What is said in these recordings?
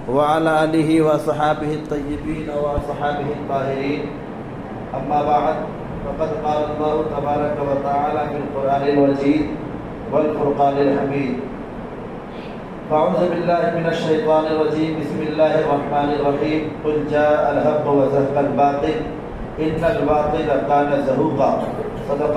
وعلى آله وصحابه الطيبين وصحابه الطاهرين. أما بعد فقد قال الله تبارك وتعالى في القرآن المجيد والفرقان الحميد. فأعوذ بالله من الشيطان الرجيم. بسم الله الرحمن الرحيم. قل جاء الحق وزهق الباطل إن الباطل كان زهوقا. صدق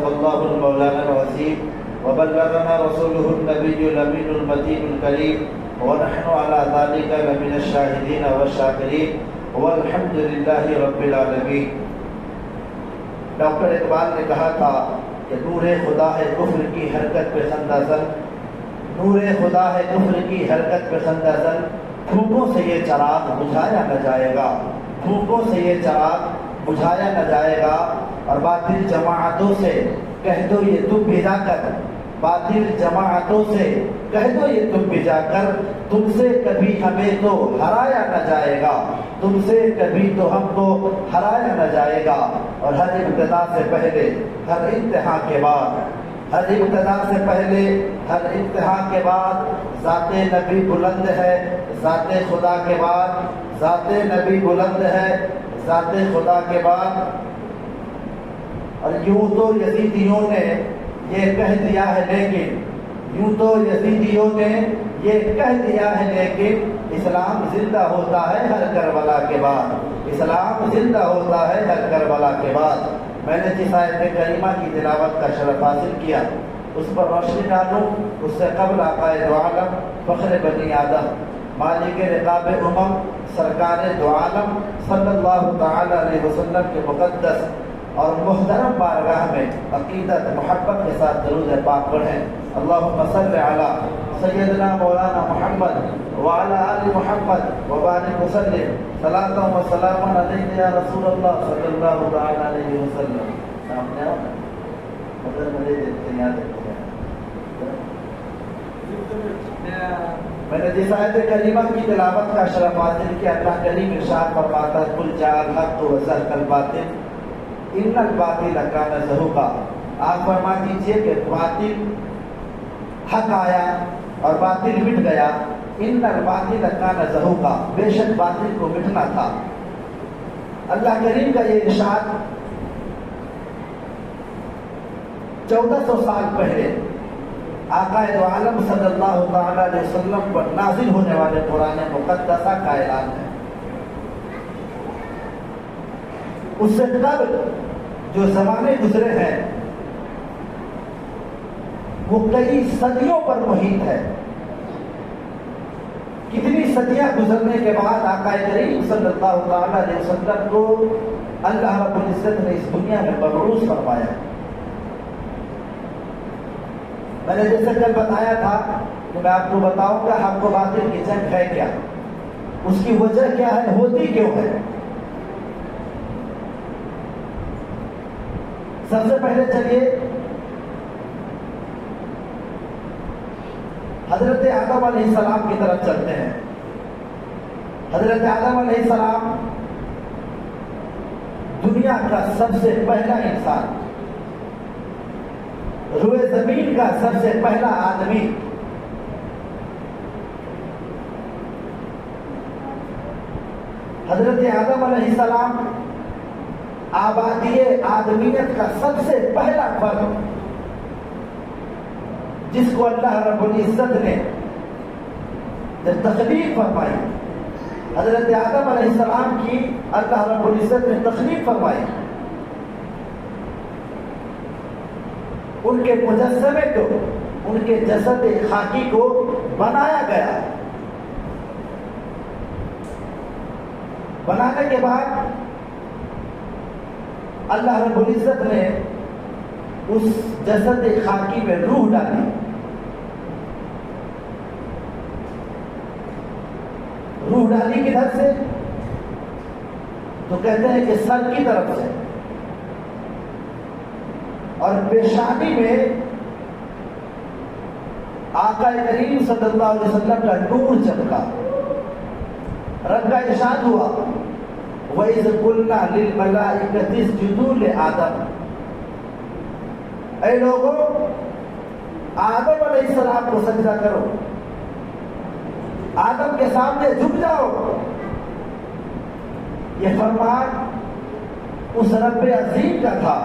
الله المولانا العظيم وبلغنا رسوله النبي الأمين المتين الكريم ونحن على ذلك لمن الشاهدين والشاکرین والحمد للہ رب العالمین. ڈاکٹر اقبال نے کہا تھا کہ نور خدا ہے کفر کی حرکت پہ خندہ زن، نور خدا ہے کفر کی حرکت پہ خندہ زن، پھوکوں سے یہ چراغ بجھایا نہ جائے گا، پھوکوں سے یہ چراغ بجھایا نہ جائے گا. اور باطل جماعتوں سے کہہ دو یہ تم بھجا کر، باطل جماعتوں سے کہہ دو یہ تم بھجا کر، تم سے کبھی ہمیں تو ہرایا نہ جائے گا، تم سے کبھی تو ہم کو ہرایا نہ جائے گا. اور ہر ابتدا سے پہلے ہر انتہا کے بعد، ہر ابتدا سے پہلے ہر انتہا کے بعد ذات نبی بلند ہے، ذات خدا کے بعد ذات نبی بلند ہے، ذات خدا کے بعد. اور یوں تو یزیدیوں نے یہ کہہ دیا ہے لیکن، یوں تو یزیدیوں نے یہ کہہ دیا ہے لیکن اسلام زندہ ہوتا ہے ہر کربلا کے بعد، اسلام زندہ ہوتا ہے ہر کربلا کے بعد. میں نے جس آیت کریمہ کی تلاوت کا شرف حاصل کیا اس پر روشنی ڈالوں. اس سے قبل عقائد دو عالم، فخر بنی آدم، مالک رقاب امم، سرکار دو عالم صلی اللہ تعالی علیہ وسلم کے مقدس اور محترم بارگاہ میں عقیدت محبت کے ساتھ درود پاک پڑھیں. اللہم صل علی سیدنا مولانا محمد وعلی آل محمد وبارک وسلم صلاۃ و سلام علیک یا رسول اللہ صلی اللہ تعالی علیہ وسلم. سامنے آؤ مگر مجھے دیکھتے یاد رکھتے ہیں. میں نے جس آیت کریمہ کی تلاوت کا شرف حاصل کیا، اللہ کریم ارشاد فرماتا ہے قل جاء الحق وزهق الباطل ان الباطل کان زہوقا. آپ فرما دیجئے کہ باطل حق آیا اور باطل مٹ گیا. ان الباطل کان زہوقا، بے شک باطل کو مٹنا تھا. اللہ کریم کا یہ ارشاد 1400 سال پہلے آقا دو عالم صلی اللہ تعالی علیہ وسلم پر نازل ہونے والے قرآن مقدسہ کا اعلان ہے. اس سے قبل جو زمانے گزرے ہیں وہ کئی صدیوں پر محیط ہے. کتنی صدیاں گزرنے کے بعد آقا کریم صلی اللہ تعالی علیہ وسلم کو اللہ رب العزت نے اس دنیا میں مبعوث فرمایا. میں نے جیسے کل بتایا تھا کہ میں آپ کو بتاؤں گا حق و باطل کی جنگ ہے کیا، اس کی وجہ کیا ہے، ہوتی کیوں ہے. سب سے پہلے چلیے حضرت آدم علیہ السلام کی طرف چلتے ہیں. حضرت آدم علیہ السلام دنیا کا سب سے پہلا انسان، روئے زمین کا سب سے پہلا آدمی. حضرت آدم علیہ السلام آبادی آدمیت کا سب سے پہلا فرد جس کو اللہ رب العزت نے جب تخلیق فرمائی، حضرت آدم علیہ السلام کی اللہ رب العزت نے تخلیق فرمائی، ان کے مجسمے کو، ان کے جسد خاکی کو بنایا گیا. بنانے کے بعد اللہ رب العزت نے اس جسد خاکی میں روح ڈالی. روح ڈالی کدھر سے؟ تو کہتے ہیں کہ سر کی طرف سے. اور پیشانی میں آقا کریم صلی اللہ علیہ وسلم کا نور چمکا. رب کا ارشاد ہوا وَإِذْ قُلْنَا لِلْمَلَائِكَةِ اسْجُدُوا لِآدَمَ. اے لوگوں آدم علیہ السلام کو سجدہ کرو. آدم کے سامنے جھک جاؤ، یہ فرمان اس رب عظیم کا تھا،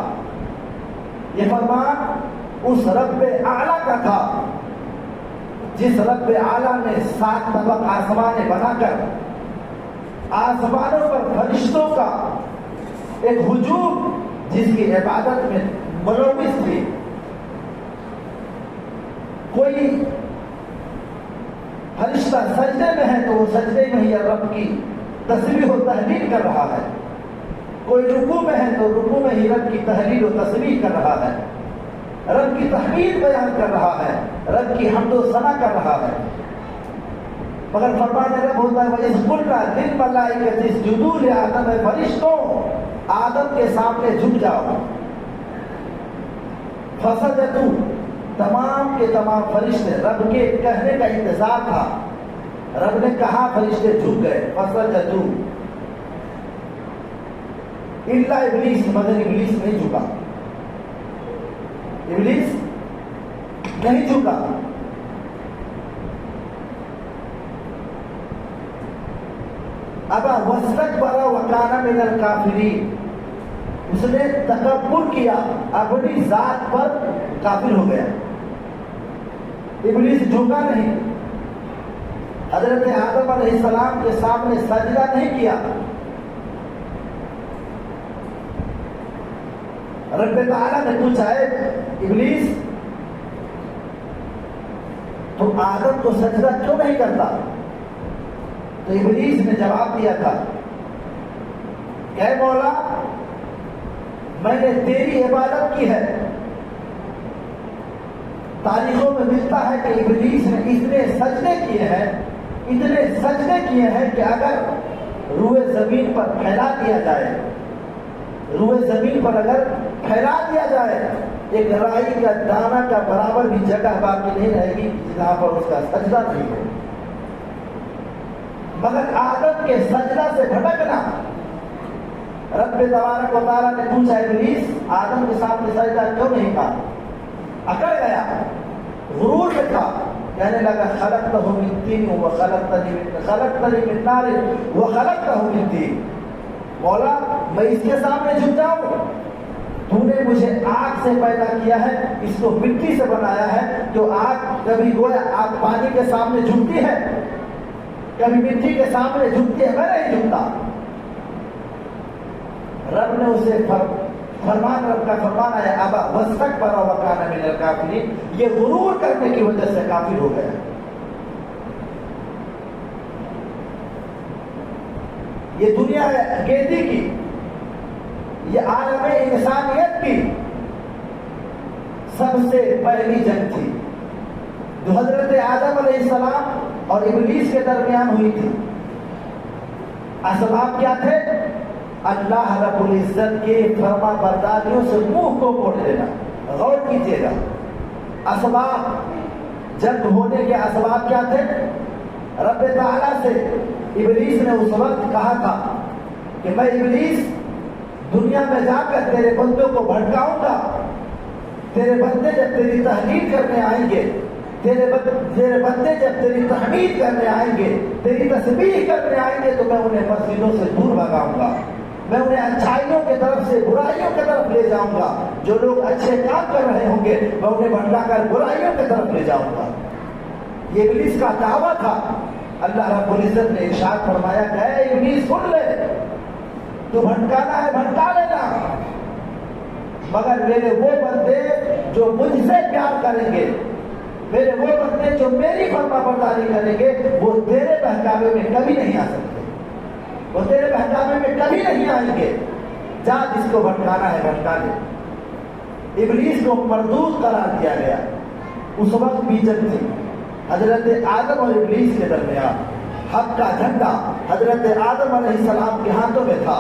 یہ فرمان اس رب اعلیٰ کا تھا، جس رب اعلیٰ نے 7 طبق آسمانیں بنا کر آسمانوں پر فرشتوں کا ایک ہجوم جس کی عبادت میں ملوث تھی. کوئی فرشتہ سجدے میں ہے تو وہ سجدے میں ہی رب کی تسبیح و تحلیل کر رہا ہے، کوئی رکوع میں ہے تو رکوع میں ہی رب کی تحلیل و تسبیح کر رہا ہے، رب کی تحمید بیان کر رہا ہے، رب کی حمد و ثنا کر رہا ہے. مگر فرمان رب ہوتا ہے وَإِذْ قُلْنَا لِلْمَلَائِكَةِ اسْجُدُوا لِآدَمَ، فرشتوں آدم کے سامنے جھک جاؤ. فَسَجَدُوا، تمام کے تمام فرشتے، رب کے کہنے کا انتظار تھا، رب نے کہا فرشتے جھک گئے. فَسَجَدُوا إِلَّا ابلیس، مگر ابلیس نہیں جھکا، ابلیس نہیں جھکا. ابا واستكبر وكان من الكافرين، اس نے تکبر کیا، اپنی ذات پر کافر ہو گیا. ابلیس جھکا نہیں، حضرت آدم علیہ السلام کے سامنے سجدہ نہیں کیا. رب تعالیٰ نے پوچھا ہے ابلیس تو آدم کو سجدہ کیوں نہیں کرتا؟ تو ابلیس نے جواب دیا تھا کہ اے مولا، میں نے تیری عبادت کی ہے. تاریخوں میں ملتا ہے کہ ابلیس نے اتنے سجدے کیے ہیں، اتنے سجدے کیے ہیں کہ اگر روئے زمین پر پھیلا دیا جائے، روئے زمین پر اگر پھیلا دیا جائے، ایک رائی کا دانہ کا برابر بھی جگہ باقی نہیں رہے گی جہاں پر اس کا سجدہ نہیں ہو. مگر آدم کے سجدہ سے بھٹکنا، رب تبارک و تعالیٰ نے پوچھا ابلیس آدم کے سامنے سجدہ کیوں نہیں کہا؟ اکڑ گیا، غرور میں تھا، کہنے لگا خلقتہ من طین خلقتنی من نار وخلقتہ من طین. مولا میں اس کے سامنے جھک جاؤں؟ تو نے مجھے آگ سے پیدا کیا ہے، اس کو مٹی سے بنایا ہے. تو آگ کبھی گویا آگ پانی کے سامنے جھکتی ہے، کبھی مٹی کے سامنے جھکتی ہے؟ میں نہیں جھکتا. رب نے اسے فرمان، رب کا فرمان آیا ابا واستكبر وكان من الكافرين، یہ غرور کرنے کی وجہ سے کافر ہو گیا. یہ دنیا گیتی کی، یہ عالم انسانیت کی سب سے پہلی جنگ تھی جو حضرت آدم علیہ السلام اور ابلیس کے درمیان ہوئی تھی. اسباب کیا تھے؟ اللہ رب العزت کے فرما برداریوں سے منہ کو موڑ لینا. غور کیجیے گا، اسباب جنگ ہونے کے اسباب کیا تھے؟ رب تعالیٰ سے ابلیس نے اس وقت کہا تھا کہ میں ابلیس دنیا میں جا کر تیرے بندوں کو بھٹکاؤں گا. تیرے بندے جب تیری تحلیل کرنے آئیں گے، تیرے بندے جب تیری تحمید کرنے آئیں گے، تیری تسبیح کرنے آئیں گے، تو میں انہیں مسجدوں سے دور بھگاؤں گا، میں انہیں اچھائیوں کی طرف سے برائیوں کی طرف لے جاؤں گا. جو لوگ اچھے کام کر رہے ہوں گے میں انہیں بھٹکا کر برائیوں کی طرف لے جاؤں گا. یہ ابلیس کا دعویٰ تھا. اللہ رب العزت نے ارشاد فرمایا کہ اے ابلیس سن لے، تو بھٹکانا ہے بھٹکا لینا، مگر میرے وہ بندے جو مجھ سے پیار کریں گے، میرے وہ بندے جو میری فرما برداری کریں گے، وہ تیرے بہکاوے میں کبھی نہیں آ سکتے، وہ تیرے بہکاوے میں کبھی نہیں آئیں گے. جا جس کو بھٹکانا ہے بھٹکا لے. ابلیس کو مردود قرار دیا گیا. اس وقت بھی جنگ تھی حضرت آدم اور ابلیس کے درمیان. حق کا جھنڈا حضرت آدم علیہ السلام کے ہاتھوں میں تھا،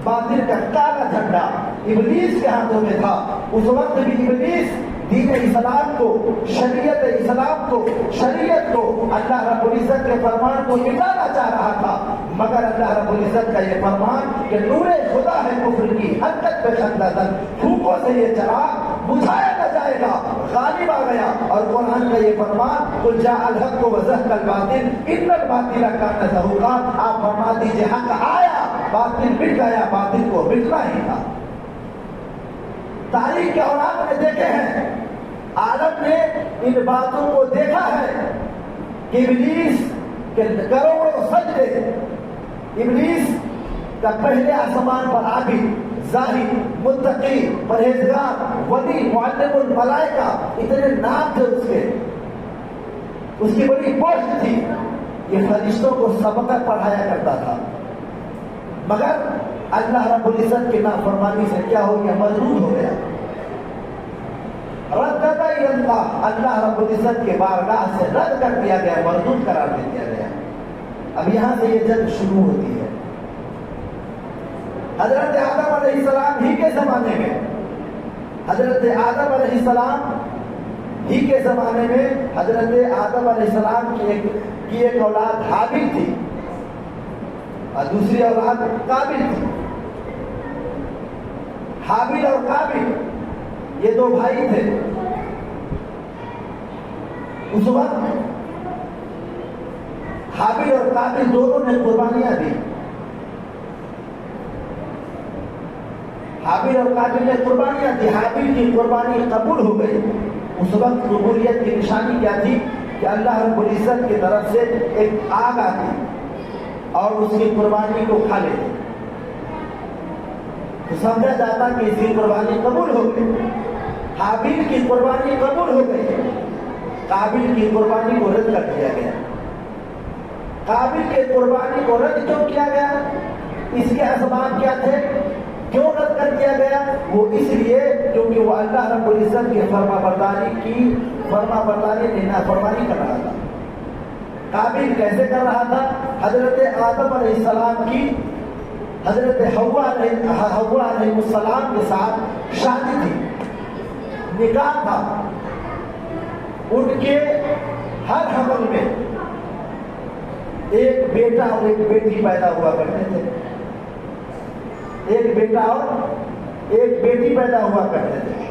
باطل کا کالا جھنڈا ابلیس کے ہاتھوں میں تھا. اس وقت بھی ابلیس دین اسلام کو، شریعت اسلام کو، شریعت کو، اللہ رب العزت کے فرمان کو مٹانا چاہ رہا تھا. مگر اللہ رب العزت کا یہ فرمان کہ نور خدا ہے کفر کی حرکت پہ خندہ زن، پھوکوں سے یہ چراغ بجھایا نہ جائے گا، غالب آ گیا۔ اور قرآن کا یہ فرمان قل جاء الحق وزهق الباطل ان الباطل كان زهوقا، آپ فرما دیجئے حق آیا، باطل مٹ گیا، باطل کو مٹنا ہی تھا۔ تاریخ کے اوراق میں دیکھے ہیں، عالم نے ان باتوں کو دیکھا ہے کہ ابلیس کے کروڑوں سجدے، ابلیس کا پہلے آسمان پر عابد، زاہد، متقی، پرہیزگار، ولی، معلم الملائکہ، اتنے نام تھے اس کی بڑی پوسٹ تھی، یہ فرشتوں کو سبق پڑھایا کرتا تھا، مگر اللہ رب العزت کی نافرمانی سے کیا ہو گیا؟ مردود ہو گیا، ردد الی اللہ، اللہ رب العزت کے بارگاہ سے رد کر دیا گیا، مردود قرار دے دیا گیا۔ اب یہاں سے یہ جنگ شروع ہوتی ہے۔ حضرت آدم علیہ السلام ہی کے زمانے میں، حضرت آدم علیہ السلام ہی کے زمانے میں حضرت آدم علیہ السلام کی ایک اولاد حابیل تھی اور دوسری اولاد قابل تھی۔ حابیل اور قابل یہ دو بھائی تھے۔ اس وقت حابیل اور قابل دونوں نے قربانیاں دی، حابیل اور قابل نے قربانیاں دی، حابیل کی قربانی قبول ہو گئی۔ اس وقت قبولیت کی نشانی کیا تھی کہ اللہ رب العزت کی طرف سے ایک آگ آتی اور اس کی قربانی کو کھا لیتے، تو سمجھا جاتا کہ اس کی قربانی قبول ہو گئی۔ حابیل کی قربانی قبول ہو گئی، قابل کی قربانی کو رد کر دیا گیا۔ قابل کی قربانی کو رد کیوں کیا گیا؟ اس کے اسباب کیا تھے؟ کیوں رد کر دیا گیا؟ وہ اس لیے کیونکہ وہ اللہ رب العزت کی فرما برداری نہیں نافرمانی کر رہا تھا۔ قابل کیسے کر رہا تھا؟ حضرت آدم علیہ السلام کی حضرت حوا علیہ السلام کے ساتھ شادی تھی، نکاح تھا، ان کے ہر حمل میں ایک بیٹا اور ایک بیٹی پیدا ہوا کرتے تھے، ایک بیٹا اور ایک بیٹی پیدا ہوا کرتے تھے۔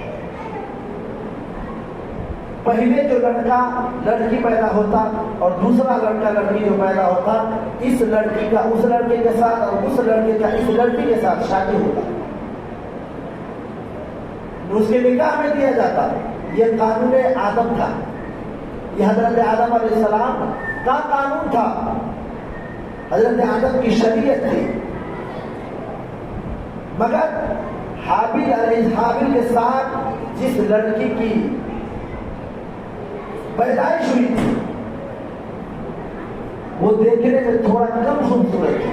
پہلے جو لڑکا لڑکی پیدا ہوتا اور دوسرا لڑکا لڑکی جو پیدا ہوتا، اس لڑکی کا اس لڑکے کے ساتھ اور اس لڑکے کا اس لڑکی کے ساتھ شادی ہوتا، اس کے نکاح میں دیا جاتا۔ یہ قانون آدم تھا، یہ حضرت آدم علیہ السلام کا قانون تھا، حضرت آدم کی شریعت تھی۔ مگر حابیل کے ساتھ جس لڑکی کی پیدائش ہوئی تھی وہ دیکھنے میں تھوڑا کم خوبصورت تھی،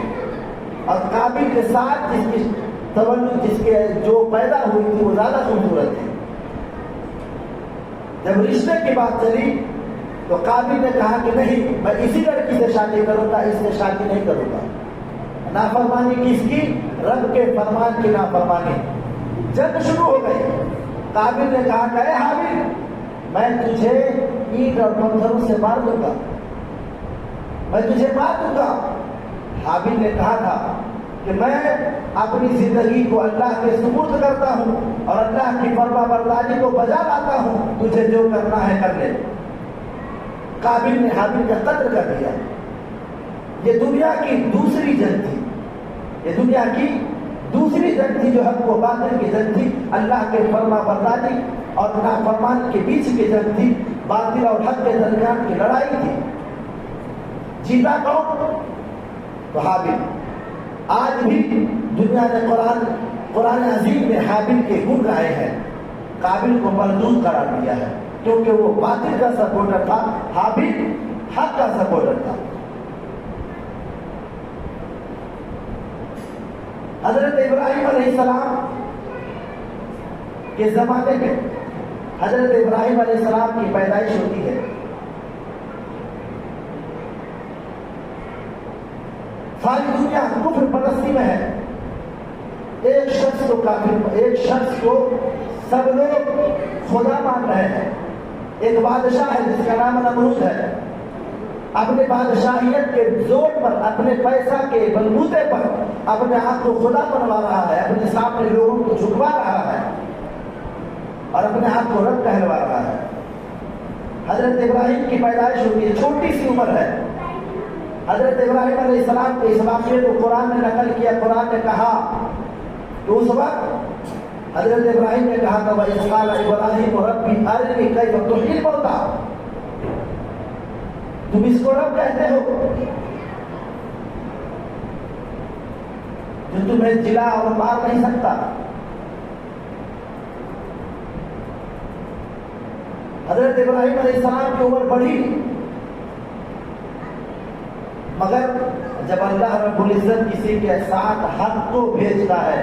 اور قابل کے ساتھ جس کی تولد جس کے جو پیدا ہوئی تھی وہ زیادہ خوبصورت تھی۔ جب رشتے کی بات چلی تو قابل نے کہا کہ نہیں، میں اسی لڑکی سے شادی کروں گا، اس سے شادی نہیں کروں گا۔ نافرمانی کس کی؟ رب کے فرمان کی نافرمانی۔ جنگ شروع ہو گئی۔ قابل نے کہا کہ اے حابیل، میں تجھے اینٹ اور پتھروں سے مار دوں گا، میں تجھے مار دوں گا۔ حابیل نے کہا تھا کہ میں اپنی زندگی کو اللہ کے سپرد کرتا ہوں اور اللہ کی فرما برداری کو بجا لاتا ہوں، تجھے جو کرنا ہے کر لے۔ قابل نے حابیل کا قتل کر دیا۔ یہ دنیا کی دوسری جنگ تھی، یہ دنیا کی دوسری جنگ تھی جو حق و باطل کی جنگ تھی، اللہ کے فرما برداری اور نافرمان کے بیچ کی جنگ تھی، باطل اور حق کے درمیان کی لڑائی تھی۔ جیتا کون؟ تو حابیل۔ آج بھی دنیا نے قرآن عظیم میں حابیل کے گن گائے ہیں، قابل کو مردود قرار دیا ہے، کیونکہ وہ باطل کا سپورٹر تھا، حابیل حق کا سپورٹر تھا۔ حضرت ابراہیم علیہ السلام کے زمانے میں حضرت ابراہیم علیہ السلام کی پیدائش ہوتی ہے۔ ساری دنیا کفر پرستی میں ہے، ایک شخص کو سب لوگ خدا مان رہے ہیں۔ ایک بادشاہ ہے جس کا نام نمرود ہے، اپنے بادشاہیت کے زور پر، اپنے پیسہ کے بلبوتے پر اپنے آپ کو خدا بنوا رہا ہے، اپنے سامنے لوگوں کو جھکوا رہا ہے۔ اور اپنے آپ کو رب کہلوا رہا ہے۔ حضرت ابراہیم کی پیدائش ہوتی ہے، چھوٹی سی عمر ہے۔ حضرت ابراہیم علیہ السلام کے اس واقعے کو قرآن نے نقل کیا۔ قرآن نے کہا کہ اس وقت حضرت ابراہیم نے کہا تھا وَإِذْ قَالَ إِبْرَاهِيمُ رَبِّ أَرِنِي كَيْفَ تُحْيِي الْمَوْتَىٰ، تم اس کو رب کہتے ہو جو تمہیں جلا اور مار نہیں سکتا۔ حضرت ابراہیم علیہ السلام کی عمر بڑھی، مگر جب اللہ رب العزت کسی کے ساتھ حق کو بھیجتا ہے،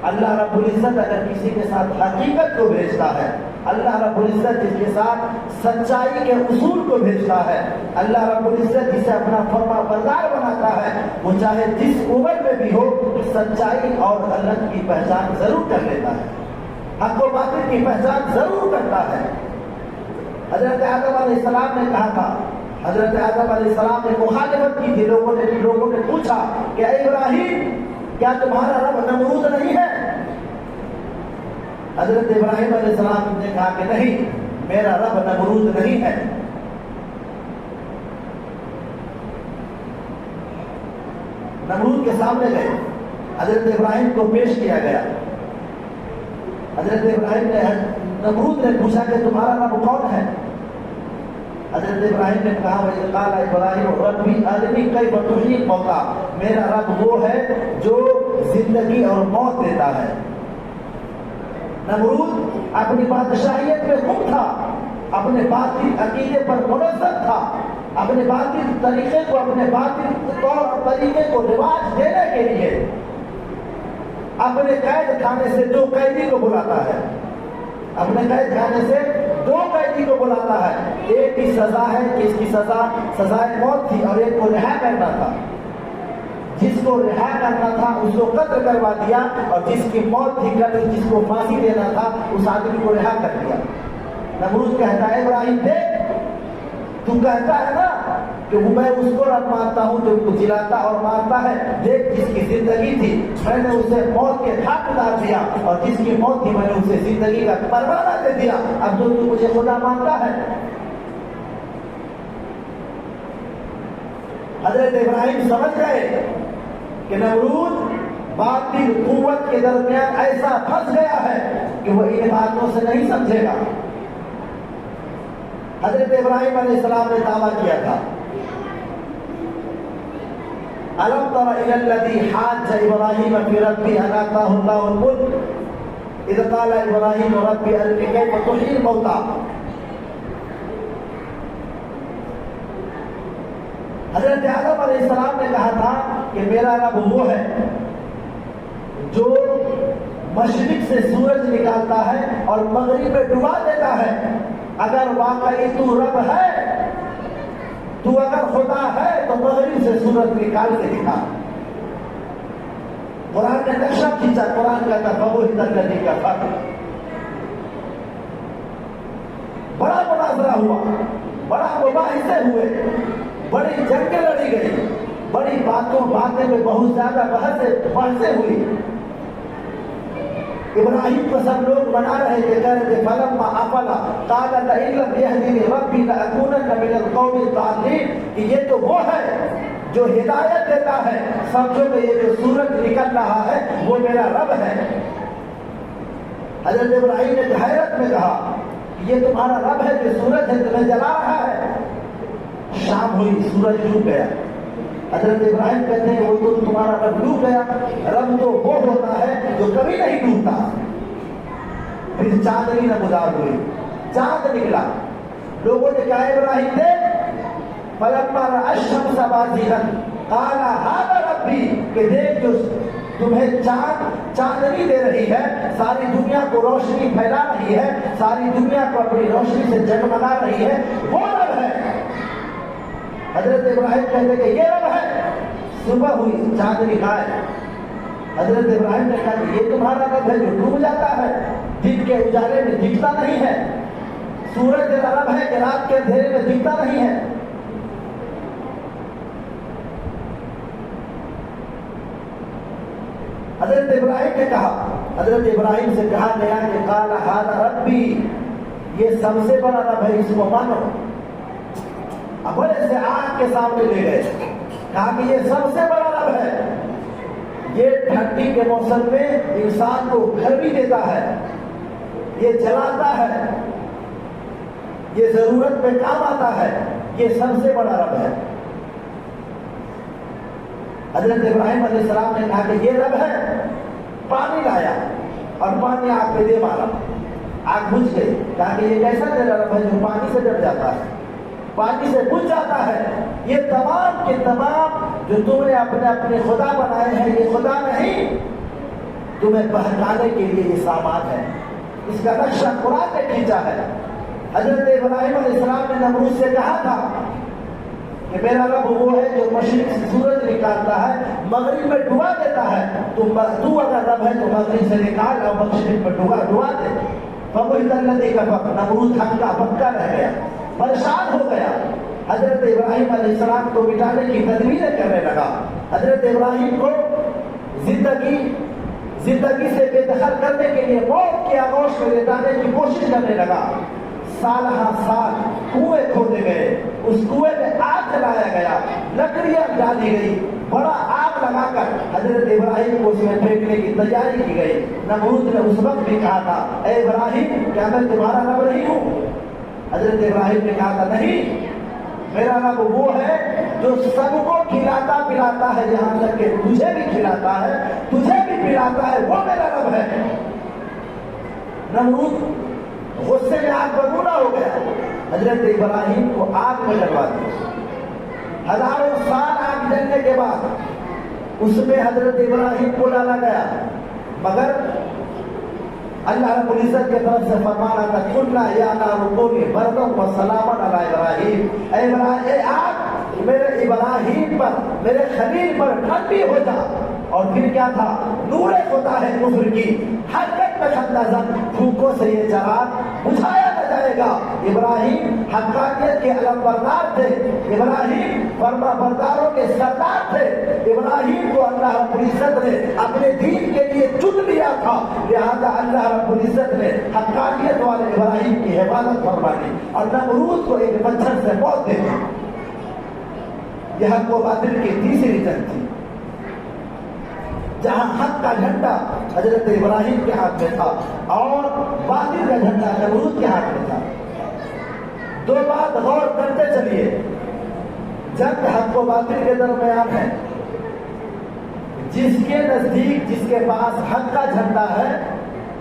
اللہ رب العزت اگر کسی کے ساتھ حقیقت کو بھیجتا ہے، اللہ رب العزت جس کے ساتھ سچائی کے اصول کو بھیجتا ہے، اللہ رب العزت جسے اپنا فرما بردار بناتا ہے، وہ چاہے جس عمر میں بھی ہو سچائی اور غلط کی پہچان ضرور کر لیتا ہے، حق و باطل کی پہچان ضرور کرتا ہے۔ حضرت آدم علیہ السلام نے کہا تھا، حضرت آدم علیہ السلام نے مخالفت کی تھی، لوگوں نے پوچھا کہ اے ابراہیم کیا تمہارا رب نمرود نہیں ہے؟ حضرت ابراہیم علیہ السلام نے کہا کہ نہیں، میرا رب نمرود نہیں ہے۔ نمرود کے سامنے گئے، حضرت ابراہیم کو پیش کیا گیا۔ حضرت ابراہیم نے نمرود نے پوچھا کہ تمہارا رب کون ہے؟ حضرت ابراہیم نے کہا وَإِذْ قَالَ إِبْرَاهِيمُ رَبِّ أَرِنِي كَيْفَ تُحْيِي الْمَوْتَىٰ، میرا رب وہ ہے جو زندگی اور موت دیتا ہے۔ نمرود اپنی بادشاہیت میں خود تھا، اپنے باطل عقیدے پر منظم تھا، اپنے باطل طریقے کو، اپنے باطل طور اور طریقے کو رواج دینے کے لیے اپنے قید خانے سے دو قیدی کو بلاتا ہے، اپنے قید خانے سے دو قیدی کو بلاتا ہے۔ ایک کی سزا ہے کہ اس کی سزائے موت تھی، اور ایک کو رہا کرنا تھا۔ جس کو رہا کرنا تھا اس کو قتل کروا دیا، اور جس کی موت تھی قتل، جس کو پھانسی دینا تھا اس آدمی کو رہا کر دیا۔ نمرود کہتا ہے ابراہیم دیکھ، تو کہتا ہے نا کہ میں اس کو رب مانتا ہوں جو کو جلاتا اور مارتا ہے، دیکھ جس کی زندگی تھی میں نے اسے موت کے گھاٹ اتار دیا، اور جس کی موت تھی میں نے اسے زندگی کا پروانہ دے دیا، اب تو مجھے خدا مانتا ہے۔ حضرت ابراہیم سمجھ گئے کہ نمرود باطل قوت کے درمیان ایسا پھنس گیا ہے کہ وہ ان باتوں سے نہیں سمجھے گا۔ حضرت ابراہیم علیہ السلام نے دعویٰ کیا تھا أَلَمْ تَرَ إِلَى الَّذِي حَاجَّ إِبْرَاهِيمَ فِي رَبِّهِ أَنْ آتَاهُ اللَّهُ الْمُلْكَ إِذْ قَالَ إِبْرَاهِيمُ رَبِّ أَرِنِي كَيْفَ تُحْيِي الْمَوْتَىٰ۔ حضرت آدم علیہ السلام نے کہا تھا کہ میرا رب وہ ہے جو مشرق سے سورج نکالتا ہے اور مغرب میں ڈبا دیتا ہے۔ اگر واقعی تو رب ہے، تو اگر خدا ہے تو مغرب سے سورج نکال کے دکھا۔ قرآن نے نقشہ کھینچا، قرآن کہتا فَبُهِتَ الَّذِي كَفَرَ۔ بڑا مناظرہ ہوا، بڑا مباحثے ہوئے، بڑی جنگیں لڑی گئی، بڑی باتیں میں بہت زیادہ بحثیں ہوئی۔ ابراہیم کو سب لوگ منا رہے تھے، کہہ رہے تھے فَلَمَّا أَفَلَ قَالَ لَئِن لَّمْ يَهْدِنِي رَبِّي لَأَكُونَنَّ مِنَ الْقَوْمِ الضَّالِّينَ، کہ یہ تو وہ ہے جو ہدایت دیتا ہے، سمجھو کہ یہ جو سورج نکل رہا ہے وہ میرا رب ہے۔ حضرت ابراہیم نے حیرت میں کہا یہ تمہارا رب ہے جو سورج ہے تمہیں جلا رہا ہے۔ شام ہوئی، سورج ڈوب گیا۔ حضرت ابراہیم کہتے ہیں وہ تو تمہارا رب ڈوب گیا، رب تو وہ ہوتا ہے جو کبھی نہیں ڈوبتا۔ پھر چاندنی نمودار ہوئی، چاند نکلا، لوگوں نے کہا ابراہیم دیکھ، فَلَمَّا رَأَى الشَّمْسَ بَازِغَةً قَالَ هَٰذَا رَبِّي، کہ دیکھ جو تمہیں چاندنی دے رہی ہے، ساری دنیا کو روشنی پھیلا رہی ہے، ساری دنیا کو اپنی روشنی سے جگمگا رہی ہے، وہ رب ہے۔ حضرت ابراہیم کہتے کہ یہ رب ہے۔ صبح ہوئی، چاندنی غائب۔ حضرت ابراہیم نے کہا کہ یہ تمہارا رب ہے جو ڈوب جاتا ہے، دن کے اجالے میں دکھتا نہیں ہے، سورج تیرا رب ہے کہ رات کے اندھیرے میں دکھتا نہیں ہے۔ حضرت ابراہیم نے کہا حضرت ابراہیم سے کہا گیا کہ قال ھذا ربی، یہ سب سے بڑا رب ہے، اس کو مانو۔ اب بڑے سے آگ کے سامنے لے گئے، کہا کہ یہ سب سے بڑا رب ہے، یہ ٹھنڈی کے موسم میں انسان کو گرمی دیتا ہے، یہ جلاتا ہے، یہ ضرورت میں کام آتا ہے، یہ سب سے بڑا رب ہے۔ حضرت ابراہیم علیہ السلام نے کہا کہ یہ رب ہے، پانی لایا اور پانی آگ پہ دے مارا، آگ بجھ گئی۔ کہا کہ یہ کیسا تیرا رب ہے جو پانی سے ڈر جاتا ہے، پانی سے بجھ جاتا ہے؟ یہ تمام کے تمام جو تم نے اپنے اپنے خدا بنائے ہیں یہ خدا نہیں، تمہیں بہکانے کے لیے یہ سامان ہے، اس کا نقشہ قرآن نے کھینچا ہے۔ حضرت ابراہیم علیہ السلام نے نمرود سے کہا تھا کہ میرا رب وہ ہے جو مشرق سے سورج نکالتا ہے مغرب میں ڈبا دیتا ہے، تو اگر رب ہے تو مغرب سے نکال اور مشرق میں ڈبا دے۔ فبہت الذی کفر، نمرود ہکا بکا رہ گیا، پریشان ہو گیا، حضرت ابراہیم علیہ السلام کو مٹانے کی تدبیریں کرنے لگا، حضرت ابراہیم کو زندگی سے بے دخل کرنے کے لیے موت کی آغوش میں لٹانے کی کوشش کرنے لگا۔ سال ہر سال کنویں کھودے گئے، اس کنویں میں آگ جلایا گیا، لکڑیاں ڈالی گئی، بڑا آگ لگا کر حضرت ابراہیم کو اس میں پھینکنے کی تیاری کی گئی۔ نمرود نے اس وقت بھی کہا تھا اے ابراہیم کیا میں تمہارا رب نہیں ہوں؟ حضرت ابراہیم نے کہا تھا نہیں، میرا رب وہ ہے جو سب کو کھلاتا پلاتا ہے، یہاں تک کہ تجھے بھی کھلاتا ہے، تجھے بھی پلاتا ہے، وہ میرا رب ہے۔ نمرود غصے میں آگ بگولا ہو گیا، حضرت ابراہیم کو آگ میں ڈلوا دیا۔ ہزاروں سال آگ جلنے کے بعد اس میں حضرت ابراہیم کو ڈالا گیا، مگر اللہ رب العزت کی طرف سے فرمانا تھا قلنا یا نار کونی بردا وسلاما علی ابراہیم، اے آگ میرے ابراہیم پر، میرے خلیل پر ٹھنڈی ہو جا۔ اور پھر کیا تھا؟ نور خدا ہے کفر کی حرکت میں خندہ زن، پھونکوں سے یہ چراغ بجھایا نہ جائے گا۔ ابراہیم حقانیت کے علم بردار تھے، ابراہیم فرما برداروں کے سردار تھے، ابراہیم کو اللہ رب العزت نے اپنے دین کے لیے چن لیا تھا، لہذا اللہ رب العزت نے حقانیت والے ابراہیم کی حفاظت فرمانی اور نمرود کو ایک پتھر سے موت دے دی۔ یہ حق و باطل کی تیسری جنگ تھی، جہاں حق کا جھنڈا حضرت ابراہیم کے ہاتھ میں تھا اور باطل کا جھنڈا نمرود کے ہاتھ میں تھا۔ دو بات غور کرتے چلیے، جنگ حق و باطل کے درمیان ہے، جس کے نزدیک جس کے پاس حق کا جھنڈا ہے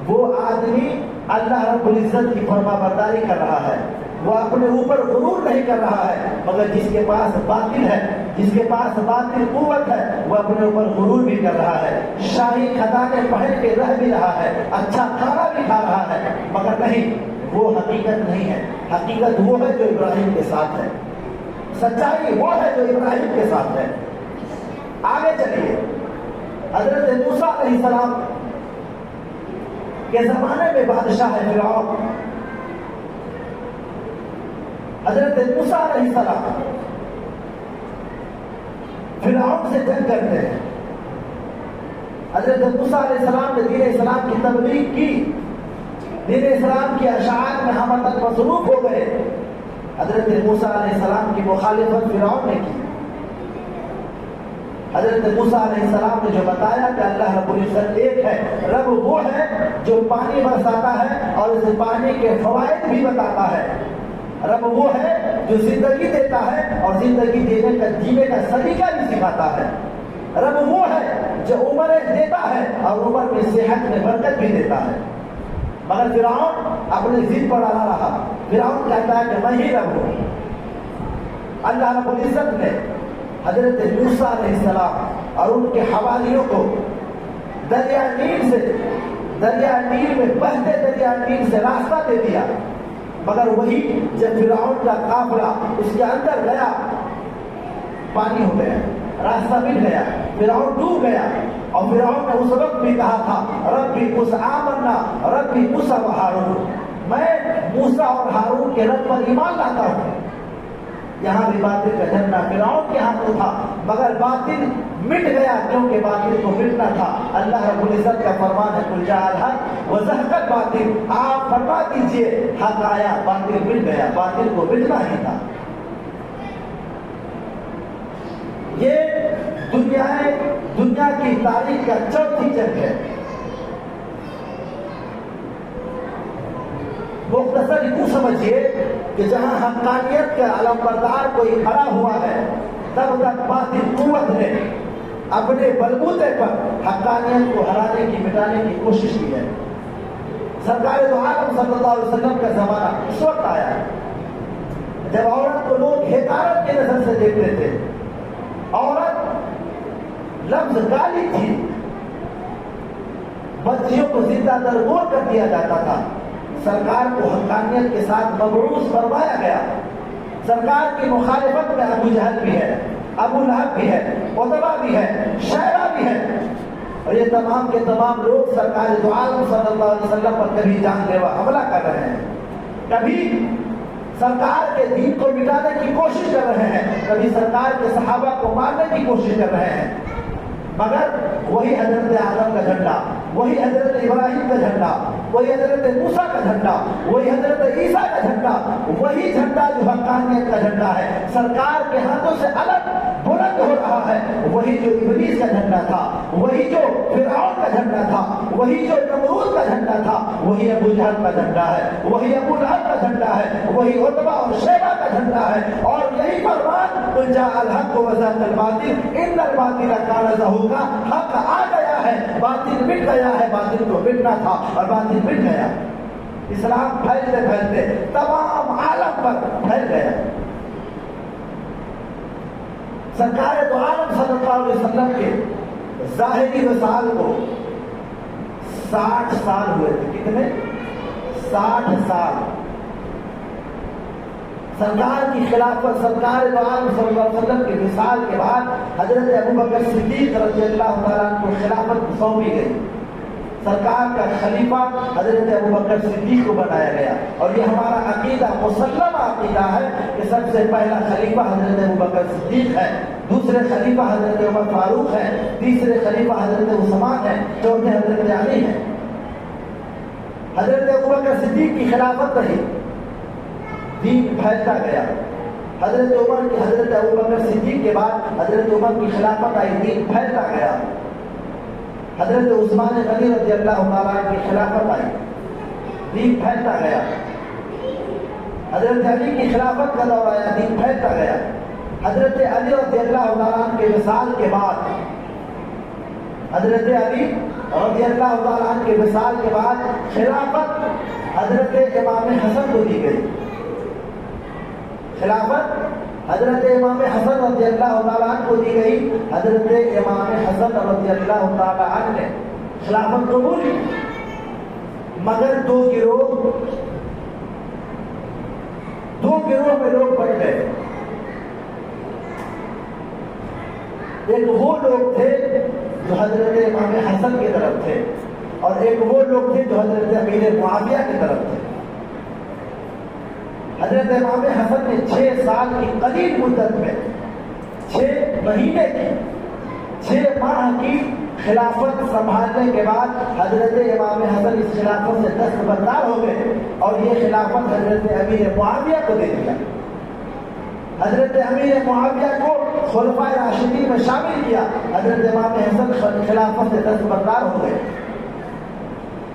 وہ آدمی اللہ رب العزت کی فرما برداری کر رہا ہے، وہ اپنے اوپر غرور نہیں کر رہا ہے، مگر جس کے پاس باطل ہے، جس کے پاس باطل قوت ہے، وہ اپنے اوپر غرور بھی کر رہا ہے، شاہی خزانے پہن کے رہ بھی رہا ہے، اچھا کھانا بھی کھا رہا ہے، مگر نہیں، وہ حقیقت نہیں ہے۔ حقیقت وہ ہے جو ابراہیم کے ساتھ ہے، سچائی وہ ہے جو ابراہیم کے ساتھ ہے۔ آگے چلیے، حضرت موسیٰ علیہ السلام کے زمانے میں بادشاہ ہے فرعون۔ حضرت موسیٰ علیہ السلام فرعون سے جنگ کرتے ہیں، حضرت موسیٰ علیہ السلام نے دین اسلام کی تبلیغ کی، دین اسلام کی اشاعت میں ہم تک مصروف ہو گئے، حضرت موسیٰ علیہ السلام کی مخالفت فرعون نے کی۔ حضرت موسیٰ علیہ السلام نے جو بتایا کہ اللہ رب العزت ایک ہے، رب وہ ہے جو پانی برساتا ہے اور اس پانی کے فوائد بھی بتاتا ہے، رب وہ ہے جو زندگی دیتا ہے اور زندگی دینے کا جینے کا سلیقہ بھی سکھاتا ہے، رب وہ ہے جو عمر دیتا ہے اور عمر میں صحت میں برکت بھی دیتا ہے۔ مگر فرعون اپنے ضد پر اڑا رہا، فرعون کہتا ہے کہ میں ہی رب ہوں۔ اللہ رب العزت نے حضرت موسیٰ علیہ السلام اور ان کے حواریوں کو دریا نیل میں بہتے دریا نیل سے راستہ دے دیا، مگر وہی جب فرعون کا قافلہ اس کے اندر گیا پانی ہو گیا، راستہ مل گیا، فرعون ڈوب گیا، اور فرعون نے اس وقت بھی کہا تھا ربی موسیٰ آمنا ربی موسیٰ و ہارون، میں موسیٰ اور ہارون کے رب پر ایمان لاتا ہوں۔ یہاں بھی باطل کا جھنڈا فرعون کے ہاتھوں تھا، مگر باطل مٹ گیا کیونکہ باطل کو مٹنا تھا۔ اللہ رب العزت کا فرمان ہے قل جاء الحق وزهق الباطل، آپ فرما دیجئے حق آیا باطل مٹ گیا، باطل کو مٹنا ہی تھا۔ یہ دنیا کی تاریخ کا چوتھی جنگ ہے۔ مختصر یوں سمجھیے کہ جہاں حقانیت کا علمبردار کوئی کھڑا ہوا ہے تب تک باطل قوت نے اپنے بلبوتے پر حقانیت کو ہرانے کی مٹانے کی کوشش کی ہے۔ سرکار دو عالم صلی اللہ علیہ وسلم کا زمانہ اس وقت آیا ہے جب عورت کو لوگ حقارت کی نظر سے دیکھتے تھے، عورت لفظ گالی تھی، بچیوں کو زندہ درگور کر دیا جاتا تھا۔ سرکار کو حقانیت کے ساتھ مبعوث فرمایا گیا۔ سرکار کی مخالفت میں ابو جہل بھی ہے، ابو لہب بھی ہے، عتبہ بھی ہے، شیبہ بھی ہے، اور یہ تمام کے تمام لوگ سرکار دو عالم صلی اللہ علیہ وسلم پر کبھی جان لیوا حملہ کر رہے ہیں، کبھی سرکار کے دین کو مٹانے کی کوشش کر رہے ہیں، کبھی سرکار کے صحابہ کو مارنے کی کوشش کر رہے ہیں، مگر وہی حضرت آدم کا جھنڈا، وہی حضرت ابراہیم کا جھنڈا، وہی حضرت موسیٰ کا جھنڈا، وہی حضرت عیسیٰ کا جھنڈا، وہی جھنڈا جو حقانیت کا جھنڈا ہے سرکار کے ہاتھوں سے الگ بلند ہو رہا ہے۔ وہی جو ابلیس کا جھنڈا تھا، وہی جو فرعون کا جھنڈا تھا، وہی جو نمرود کا جھنڈا تھا، وہی ابو جہل کا جھنڈا ہے، وہی ابو لہب کا جھنڈا ہے، وہی عتبہ اور شیبہ کا جھنڈا ہے۔ اور یہی فرمان قل جاء الحق وزهق الباطل ان الباطل كان زهوقا، حق آ گیا ہے، باطل مٹ گیا ہے، باطل کو مٹنا تھا اور باطل مٹ گیا۔ اسلام پھیلتے پھیلتے تمام عالم پر پھیل گیا۔ سرکار دو عالم صلی اللہ علیہ وسلم کے ظاہری وصال کو 60 سال ہوئے تھے۔ کتنے؟ 60 سال۔ سرکار کی خلافت، سرکار دو عالم صلی اللہ علیہ وسلم کے وصال کے بعد حضرت ابوبکر صدیق رضی اللہ تعالیٰ عنہ کو خلافت سونپی گئی۔ سرکار کا خلیفہ حضرت ابوبکر صدیق کو بنایا گیا، اور یہ ہمارا عقیدہ مسلم عقیدہ ہے کہ سب سے پہلا خلیفہ حضرت ابوبکر صدیق ہے، دوسرے خلیفہ حضرت عمر فاروق ہے، تیسرے خلیفہ حضرت عثمان ہے، چوتھے حضرت علی ہے۔ حضرت ابوبکر صدیق کی خلافت رہی، دین پھیلتا گیا۔ حضرت عمر کی حضرت ابوبکر صدیق کے بعد حضرت عمر کی خلافت آئی، دین پھیلتا گیا۔ حضرت عثمان غنی رضی اللہ تعالیٰ عنہ کی خلافت آئی، دین پھیلتا گیا۔ حضرت علی کی خلافت کا دور آیا، دین پھیلتا گیا۔ حضرت علی رضی اللہ تعالیٰ عنہ کے وصال کے بعد، حضرت علی رضی اللہ تعالیٰ عنہ کے وصال کے بعد خلافت حضرت امام حسن کو دی گئی۔ خلافت حضرت امام حسن رضی اللہ تعالیٰ عنہ کو دی گئی۔ حضرت امام حسن رضی اللہ تعالیٰ عنہ نے خلافت قبول کی، مگر دو گروہ میں لوگ بٹ گئے۔ ایک وہ لوگ تھے جو حضرت امام حسن کی طرف تھے، اور ایک وہ لوگ تھے جو حضرت امیر معاویہ کی طرف تھے۔ حضرت امام حسن نے 6 سال کی قلیل مدت میں، 6 مہینے کی، 6 ماہ کی خلافت سنبھالنے کے بعد حضرت امام حسن اس خلافت سے دستبردار ہو گئے، اور یہ خلافت حضرت امیر معاویہ کو دے دیا۔ حضرت امیر معاویہ کو خلفائے راشدین میں شامل کیا۔ حضرت امام حسن خلافت سے دستبردار ہو گئے،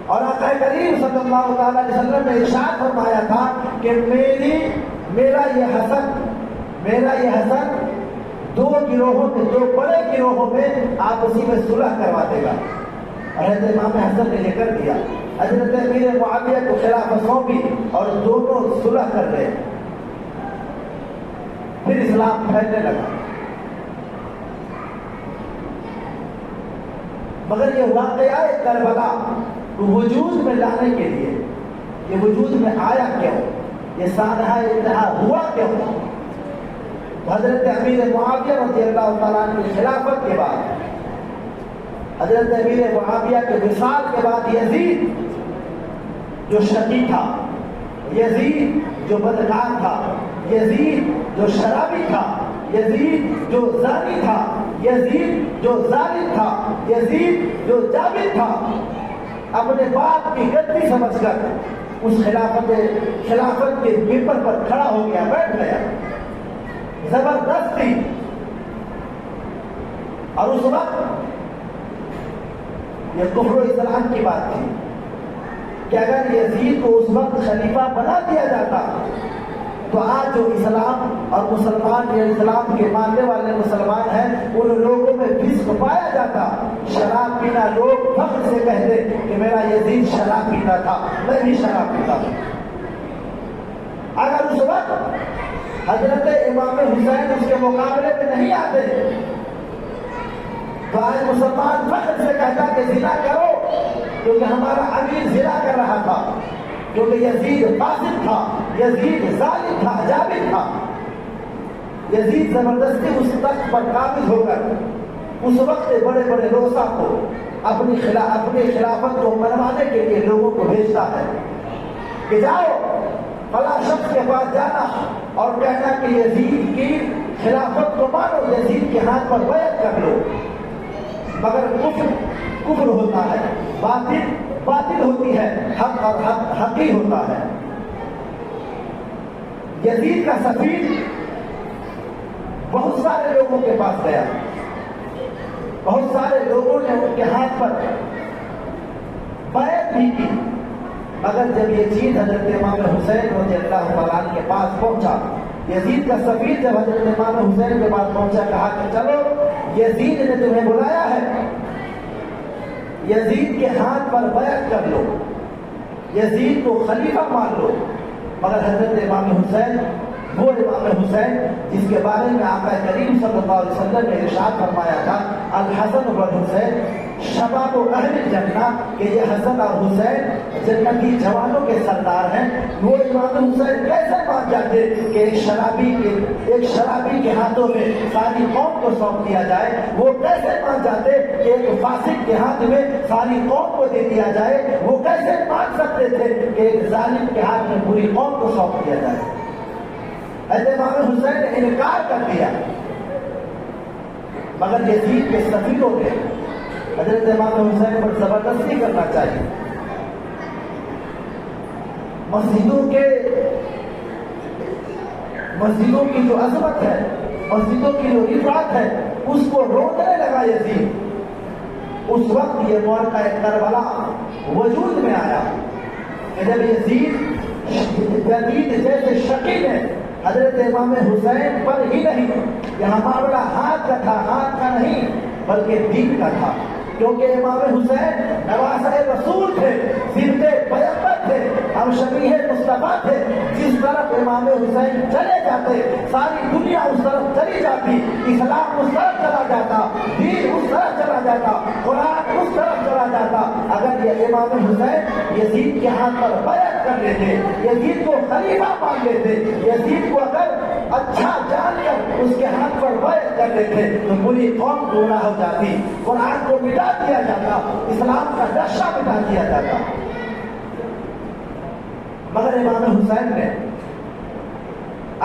اور آقا کریم صلی اللہ تعالیٰ علیہ وسلم نے ارشاد فرمایا تھا کہ میرا یہ حسن 2 گروہوں میں، 2 بڑے گروہوں میں آپسی میں صلح کروا دے گا، اور حضرت امام حسن نے یہ کر دیا۔ حضرت امیر معاویہ کو خلافت سونپی اور دونوں صلح کر گئے، پھر اسلام پھیلنے لگا۔ مگر یہ واقعہ کربلا وجود میں لانے کے لیے، یہ وجود میں آیا کیوں، یہ سانحہ انتہا ہوا کیوں؟ حضرت امیر معاویہ رضی اللہ تعالیٰ عنہ کی خلافت کے بعد، حضرت امیر معاویہ کے وصال کے بعد یزید جو شقی تھا، یزید جو بدکار تھا، یزید جو شرابی تھا، یزید جو زانی تھا، یزید جو ظالم تھا، یزید جو جابر تھا، اپنے باپ کی گدی سمجھ کر اس خلافت کے ممبر پر کھڑا ہو گیا، بیٹھ گیا زبردستی. اور اس وقت یہ کفر و اسلام کی بات تھی کہ اگر یزید کو اس وقت خلیفہ بنا دیا جاتا تو آج جو اسلام اور مسلمان یا اسلام کے ماننے والے مسلمان ہیں ان لوگوں میں فسق پایا جاتا. شراب پینا لوگ فخر سے کہتے کہ میرا یزید شراب پیتا تھا، میں بھی شراب پیتا تھا. اگر اس وقت حضرت امام حسین اس کے مقابلے میں نہیں آتے تو آج مسلمان فخر سے کہتا کہ زنا کرو، کیونکہ ہمارا امیر زنا کر رہا تھا، کیونکہ یزید فاسق تھا، یزید ظالم تھا، جابر تھا. یزید زبردستی اس تخت پر قابض ہو کر اس وقت بڑے بڑے روسا کو اپنی خلافت کو منوانے کے لیے لوگوں کو بھیجتا ہے کہ جاؤ فلاں شخص کے پاس جانا اور کہنا کہ یزید کی خلافت کو مانو، یزید کے ہاتھ پر بیعت کر لو. مگر کفر ہوتا ہے، باطل ہوتی ہے، حق اور حق ہی ہوتا ہے. یزید کا سفیر بہت سارے لوگوں کے پاس گیا، بہت سارے لوگوں نے ان کے ہاتھ پر بیعت بھی کی. مگر جب یہ چیز حضرت امام حسین رضی اللہ تعالیٰ عنہ کے پاس پہنچا، یزید کا سفیر جب حضرت امام حسین کے پاس پہنچا، کہا کہ چلو یزید نے تمہیں بلایا ہے، یزید کے ہاتھ پر بیعت کر لو، یزید کو خلیفہ مان لو. مگر حضرت امام حسین، وہ امام حسین جس کے بارے میں آقا کریم صلی اللہ علیہ وسلم نے ارشاد فرمایا تھا الحسن والحسین شباب اہل جنہ، کہ یہ حسن اور حسین جنتی جوانوں کے سردار ہیں. وہ امام حسین کیسے مان جاتے کہ ایک شرابی کے ہاتھوں میں ساری قوم کو سونپ دیا جائے؟ وہ کیسے مان جاتے کہ ایک فاسق کے ہاتھ میں ساری قوم کو دے دیا جائے؟ وہ کیسے مان سکتے تھے کہ ایک ظالم کے ہاتھ میں پوری قوم کو سونپ دیا جائے؟ حضرت امام حسین نے انکار کر دیا. مگر یزید کے سفیروں نے حضرت امام حسین پر زبردستی کرنا چاہیے. مسجدوں کی جو عظمت ہے، مسجدوں کی جو رفعت ہے، اس کو روکنے لگا یزید. اس وقت یہ موقع کربلا وجود میں آیا کہ جب یزید جیسے شقی نے حضرت امام حسین پر ہی نہیں، یہاں معاملہ ہاتھ کا تھا، ہاتھ کا نہیں بلکہ دین کا تھا. کیونکہ امام حسین نواسہ رسول تھے، زندے پیغمبر تھے، ہم شبیہ مصطفیٰ تھے. جس طرف امام حسین چلے جاتے ساری دنیا اس طرف چلی جاتی، اسلام اس طرف چلا جاتا، دین اس طرف چلا جاتا، قرآن اس طرف چلا جاتا. اگر یہ امام حسین یزید کے ہاتھ پر بیعت کر لیتے، یزید کو خلیفہ مان لیتے، یزید کو اگر اچھا جان کر اس کے ہاتھ پر بیعت کر لیتے تو پوری قوم گمراہ ہو جاتی، قرآن کو مٹا دیا جاتا، اسلام کا نقشہ مٹا دیا جاتا. مگر امام حسین نے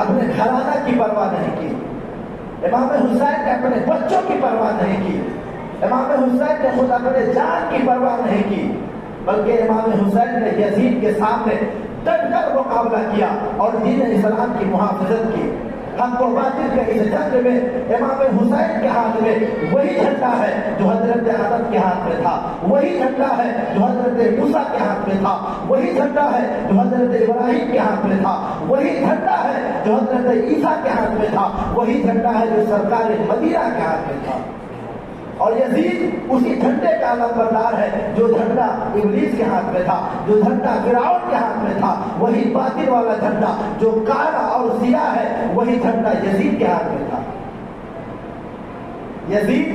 اپنے گھرانہ کی پرواہ نہیں کی، امام حسین نے اپنے بچوں کی پرواہ نہیں کی، امام حسین نے خود اپنے جان کی پرواہ نہیں کی، بلکہ امام حسین نے یزید کے سامنے ڈٹ کر مقابلہ کیا اور دین اسلام کی محافظت کی. حق و باطل کے اس جنگ میں امام حسین کے ہاتھ میں وہی جھنڈا ہے جو حضرت آدم کے ہاتھ میں تھا، وہی جھنڈا ہے جو حضرت موسیٰ کے ہاتھ میں تھا، وہی جھنڈا ہے جو حضرت ابراہیم کے ہاتھ میں تھا، وہی جھنڈا ہے جو حضرت عیسیٰ کے ہاتھ میں تھا، وہی جھنڈا ہے جو سرکار مدینہ کے ہاتھ میں تھا. اور یزید اسی جھنڈے کا علمبردار ہے جو جھنڈا ابلیس کے ہاتھ میں تھا، جو جھنڈا فرعون کے ہاتھ میں تھا. وہی باطل والا جھنڈا جو کالا اور سیاہ ہے، وہی جھنڈا یزید کے ہاتھ میں تھا. یزید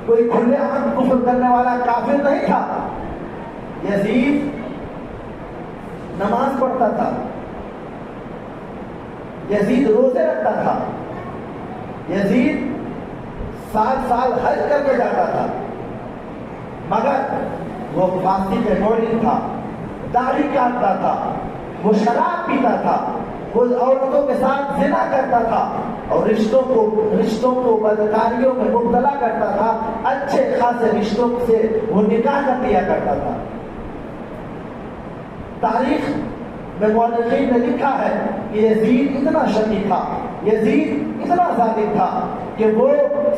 کوئی کھلے عام کفر کرنے والا کافر نہیں تھا. یزید نماز پڑھتا تھا، یزید روزے رکھتا تھا، یزید 7 سال حج کرنے جاتا تھا. مگر وہ فاسق مولد تھا، داڑھی کاٹتا تھا، وہ شراب پیتا تھا، وہ عورتوں کے ساتھ زنا کرتا تھا اور رشتوں کو بدکاریوں میں مبتلا کرتا تھا، اچھے خاصے رشتوں سے وہ نکاح کر لیا کرتا تھا۔ تاریخ میں مورخین نے لکھا ہے کہ یزید اتنا شقی تھا، یزید اتنا ظالم تھا کہ وہ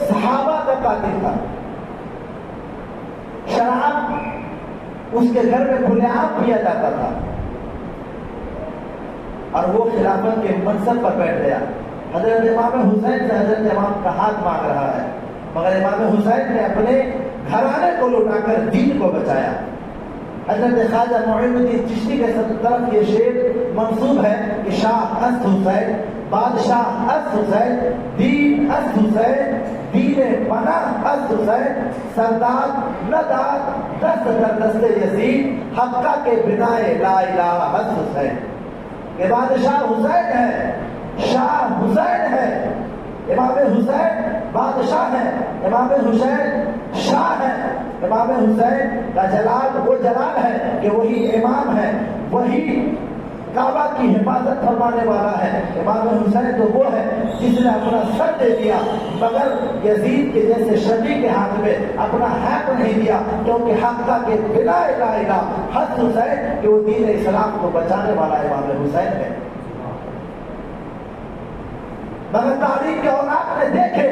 صحابہ کا قاتل تھا۔ شراب اس کے گھر میں کھلے عام پیا جاتا تھا اور وہ خلافت کے منصب پر بیٹھ گیا۔ حضرت امام حسین سے حضرت امام کا ہاتھ مانگ رہا ہے، مگر امام حسین نے اپنے گھرانے کو لوٹا کر دین کو بچایا۔ حضرت خواجہ معین الدین چشتی کے طرف یہ شعر منسوب ہے کہ شاہ است حسین، بادشاہ است حسین، دین است حسین، دین پناہ است حسین، سردار نداد دست در دست یزید، حقہ کے بنائے لا الہ است حسین۔ کہ بادشاہ حسین ہے، شاہ حسین ہے، امام حسین بادشاہ ہے، امام حسین شاہ ہے، امام حسین کا جلال وہ جلال ہے کہ وہی امام ہے، وہی کعبہ کی حفاظت فرمانے والا ہے۔ امام حسین تو وہ ہے جس نے اپنا سر دے دیا، مگر یزید کے جیسے شقی کے ہاتھ میں اپنا حق نہیں دیا، کیونکہ حق کے بلا الہ الا حق حسین کہ وہ دین اسلام کو بچانے والا امام حسین ہے۔ مگر تاریخ کے اولاد نے دیکھے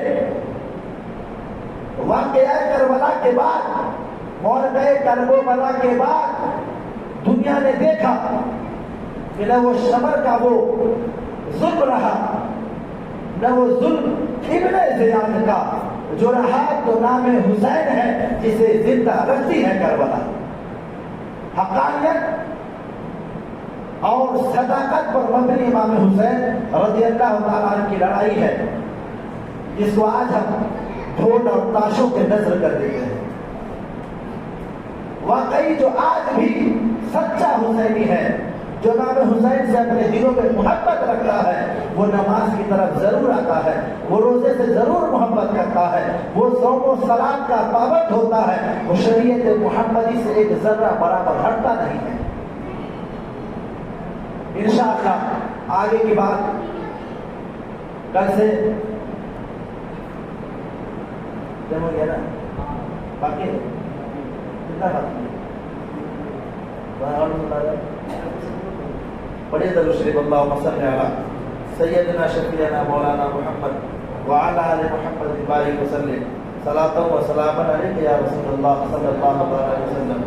واقعہ کربلا کے بعد، موقع کربلا کے بعد دنیا نے دیکھا کہ نہ وہ شمر کا وہ ظلم رہا، نہ وہ ظلم ابن زیاد کا جو رہا تو نام حسین ہے جسے زندہ رکھتی ہے کربلا۔ حقانیت اور صداقت پر مبنی امام حسین رضی اللہ تعالیٰ عنہ کی لڑائی ہے، جس کو آج ہم ڈھول اور تاشوں کے نظر کر دیتے ہیں۔ واقعی جو آج بھی سچا حسینی ہے، جو امام حسین سے اپنے دلوں میں محبت رکھتا ہے، وہ نماز کی طرف ضرور آتا ہے، وہ روزے سے ضرور محبت کرتا ہے، وہ صوم و صلاۃ کا پابند ہوتا ہے، وہ شریعت محمدی سے ایک ذرہ برابر ہٹتا نہیں ہے۔ انشاءاللہ آگے کی بات کل سے جب ہو گیا نا، باقی کتنا بات پڑھیے درود شریف، اللہم صلی علی سیدنا شفیعنا مولانا محمد وعلی آل محمد بارک وسلم، صلاۃ و سلام علیک یا رسول اللہ صلی اللہ علیہ وسلم۔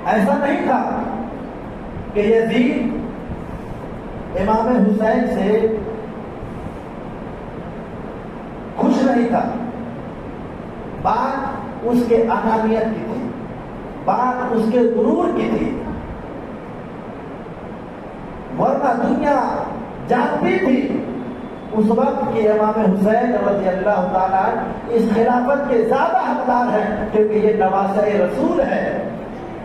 ایسا نہیں تھا کہ یزید امام حسین سے خوش نہیں تھا، بات اس کے انانیت کی تھی، بات اس کے غرور کی تھی، ورنہ دنیا جانتی تھی اس وقت کہ امام حسین رضی اللہ تعالیٰ اس خلافت کے زیادہ حقدار ہیں، کیونکہ یہ نواسہ رسول ہے،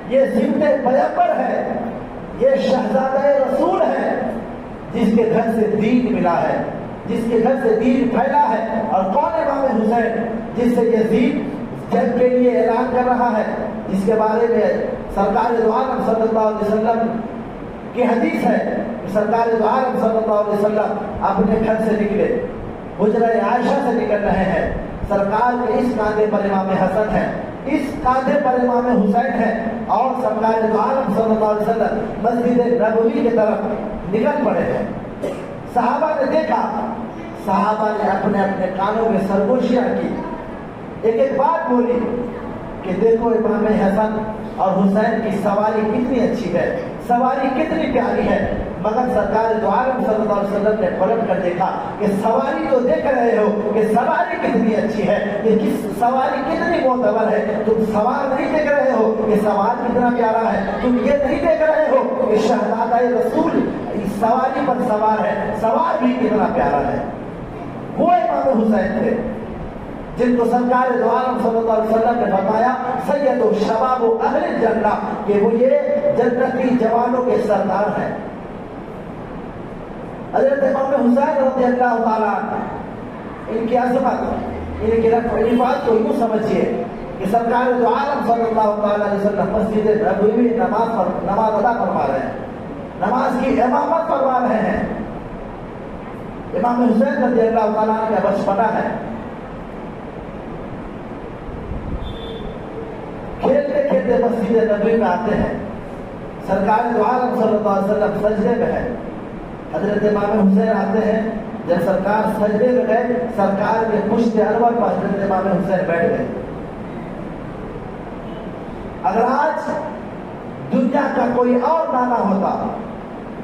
یہ ضد پیغمبر ہے، یہ شہزادہ رسول ہے، جس کے گھر سے دین ملا ہے، جس کے گھر سے دین پھیلا ہے۔ اور کون امام حسین جس سے یزید جنگ کے لیے اعلان کر رہا ہے، جس کے بارے میں سرکار دو عالم صلی اللہ علیہ وسلم کی حدیث ہے کہ سرکار دو عالم صلی اللہ علیہ وسلم اپنے گھر سے نکلے، حجرہ عائشہ سے نکل رہے ہیں، سرکار کے اس کاندھے پر امام حسن ہے، اس کاندھے پر امام حسین ہے، اور سرکار دو عالم صلی اللہ علیہ وسلم مسجد نبوی کی طرف نکل پڑے ہیں۔ صحابہ نے دیکھا، صحابہ نے اپنے اپنے کانوں میں سرگوشیاں کی، ایک ایک بات بولی کہ دیکھو امام حسن اور حسین کی سواری کتنی اچھی ہے، سواری کتنی پیاری ہے۔ مگر سرکار دو عالم صلی اللہ علیہ وسلم نے پلٹ کر دیکھا کہ سواری تو دیکھ رہے ہو کہ سواری کتنی اچھی ہے، یہ سواری کتنی معتبر ہے، تم سوار نہیں دیکھ رہے ہو کہ سوار کتنا پیارا ہے، تم یہ نہیں دیکھ رہے ہو کہ شہزادہ رسول اس سواری پر سوار ہے، سوار بھی کتنا پیارا ہے۔ وہ امام حسین تھے جن کو سرکار دو عالم صلی اللہ علیہ وسلم نے بتایا سید و شباب و اہل الجنہ، کہ وہ یہ جنتی جوانوں کے سردار ہیں۔ حضرت امام حسین رضی اللہ تعالیٰ ان کی عظمت، ان کی رفعت کو یوں سمجھیے کہ سرکار دو عالم صلی اللہ تعالیٰ علیہ وسلم مسجد نبوی میں نماز ادا فرما رہے ہیں، نماز کی امامت فرما رہے ہیں. امام حسین رضی اللہ تعالیٰ عنہ کا بچپنا ہے. کھیلتے کھیلتے مسجد نبوی میں آتے ہیں. سرکار دو عالم صلی اللہ علیہ وسلم سجدے میں ہے. حضرت امام حسین آتے ہیں. جب سرکار سجدے میں گئے, سرکار کے پشت انور پر حضرت امام حسین بیٹھ گئے. اگر آج دنیا کا کوئی اور نانا ہوتا,